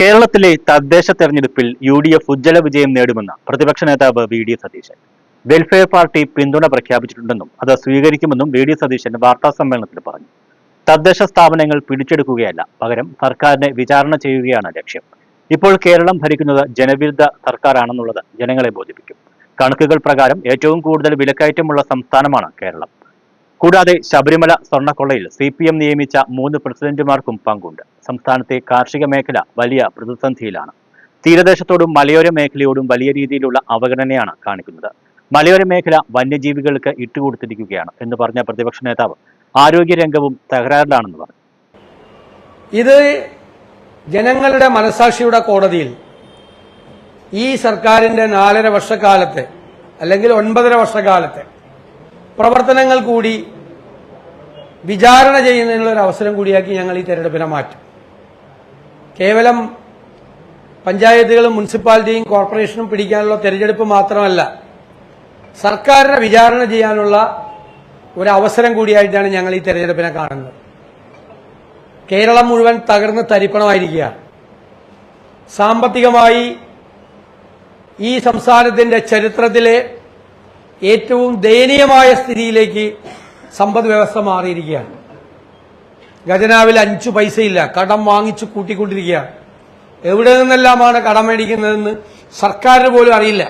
കേരളത്തിലെ തദ്ദേശ തെരഞ്ഞെടുപ്പിൽ UDF ഉജ്ജ്വല വിജയം നേടുമെന്ന് പ്രതിപക്ഷ നേതാവ് വി.ഡി. സതീശൻ. വെൽഫെയർ പാർട്ടി പിന്തുണ പ്രഖ്യാപിച്ചിട്ടുണ്ടെന്നും അത് സ്വീകരിക്കുമെന്നും വി.ഡി. സതീശൻ വാർത്താസമ്മേളനത്തിൽ പറഞ്ഞു. തദ്ദേശ സ്ഥാപനങ്ങൾ പിടിച്ചെടുക്കുകയല്ല, പകരം സർക്കാരിനെ വിചാരണ ചെയ്യുകയാണ് ലക്ഷ്യം. ഇപ്പോൾ കേരളം ഭരിക്കുന്നത് ജനവിരുദ്ധ സർക്കാരാണെന്നുള്ളത് ജനങ്ങളെ ബോധിപ്പിക്കും. കണക്കുകൾ പ്രകാരം ഏറ്റവും കൂടുതൽ വിലക്കയറ്റമുള്ള സംസ്ഥാനമാണ് കേരളം. കൂടാതെ ശബരിമല സ്വർണ്ണക്കൊള്ളയിൽ CPM നിയമിച്ച 3 പ്രസിഡന്റുമാർക്കും പങ്കുണ്ട്. സംസ്ഥാനത്തെ കാർഷിക മേഖല വലിയ പ്രതിസന്ധിയിലാണ്. തീരദേശത്തോടും മലയോര മേഖലയോടും വലിയ രീതിയിലുള്ള അവഗണനയാണ് കാണിക്കുന്നത്. മലയോര മേഖല വന്യജീവികൾക്ക് ഇട്ടുകൊടുത്തിരിക്കുകയാണ് എന്ന് പറഞ്ഞ പ്രതിപക്ഷ നേതാവ് ആരോഗ്യരംഗവും തകരാറിലാണെന്ന് പറഞ്ഞു. ഇത് ജനങ്ങളുടെ മനസാക്ഷിയുടെ കോടതിയിൽ ഈ സർക്കാരിന്റെ 4.5 വർഷക്കാലത്തെ അല്ലെങ്കിൽ 9.5 വർഷക്കാലത്തെ പ്രവർത്തനങ്ങൾ കൂടി വിചാരണ ചെയ്യുന്നതിനുള്ള ഒരു അവസരം കൂടിയാക്കി ഞങ്ങൾ ഈ തെരഞ്ഞെടുപ്പിനെ മാറ്റും. കേവലം പഞ്ചായത്തുകളും മുനിസിപ്പാലിറ്റിയും കോർപ്പറേഷനും പിടിക്കാനുള്ള തെരഞ്ഞെടുപ്പ് മാത്രമല്ല, സർക്കാരിനെ വിചാരണ ചെയ്യാനുള്ള ഒരു അവസരം കൂടിയായിട്ടാണ് ഞങ്ങൾ ഈ തെരഞ്ഞെടുപ്പിനെ കാണുന്നത്. കേരളം മുഴുവൻ തകർന്ന് തരിപ്പണമായിരിക്കുകയാണ്. സാമ്പത്തികമായി ഈ സംസ്ഥാനത്തിന്റെ ചരിത്രത്തിലെ ഏറ്റവും ദയനീയമായ സ്ഥിതിയിലേക്ക് സമ്പദ് വ്യവസ്ഥ മാറിയിരിക്കുകയാണ്. ഖജനാവിൽ 5 പൈസയില്ല, കടം വാങ്ങിച്ചു കൂട്ടിക്കൊണ്ടിരിക്കുകയാണ്. എവിടെ നിന്നെല്ലാമാണ് കടം മേടിക്കുന്നതെന്ന് സർക്കാരിന് പോലും അറിയില്ല.